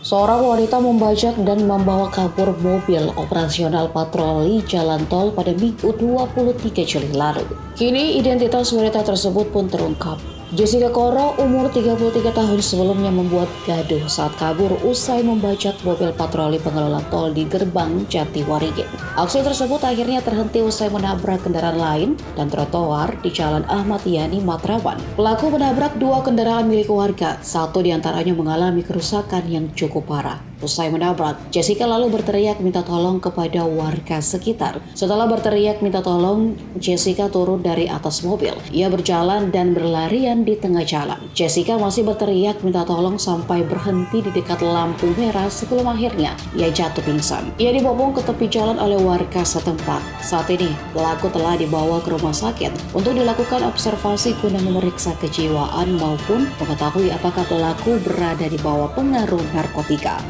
Seorang wanita membajak dan membawa kabur mobil operasional patroli jalan tol pada Minggu 23 Juli lalu. Kini identitas wanita tersebut pun terungkap. Jessica Koro, umur 33 tahun sebelumnya membuat gaduh saat kabur usai membajak mobil patroli pengelola tol di gerbang Jatiwaringin. Aksi tersebut akhirnya terhenti usai menabrak kendaraan lain dan trotoar di Jalan Ahmad Yani, Matraman. Pelaku menabrak dua kendaraan milik warga, satu diantaranya mengalami kerusakan yang cukup parah. Usai menabrak, Jessica lalu berteriak minta tolong kepada warga sekitar. Setelah berteriak minta tolong, Jessica turun dari atas mobil. Ia berjalan dan berlarian di tengah jalan. Jessica masih berteriak minta tolong sampai berhenti di dekat lampu merah sebelum akhirnya ia jatuh pingsan. Ia dibopong ke tepi jalan oleh warga setempat. Saat ini, pelaku telah dibawa ke rumah sakit untuk dilakukan observasi guna memeriksa kejiwaan maupun mengetahui apakah pelaku berada di bawah pengaruh narkotika.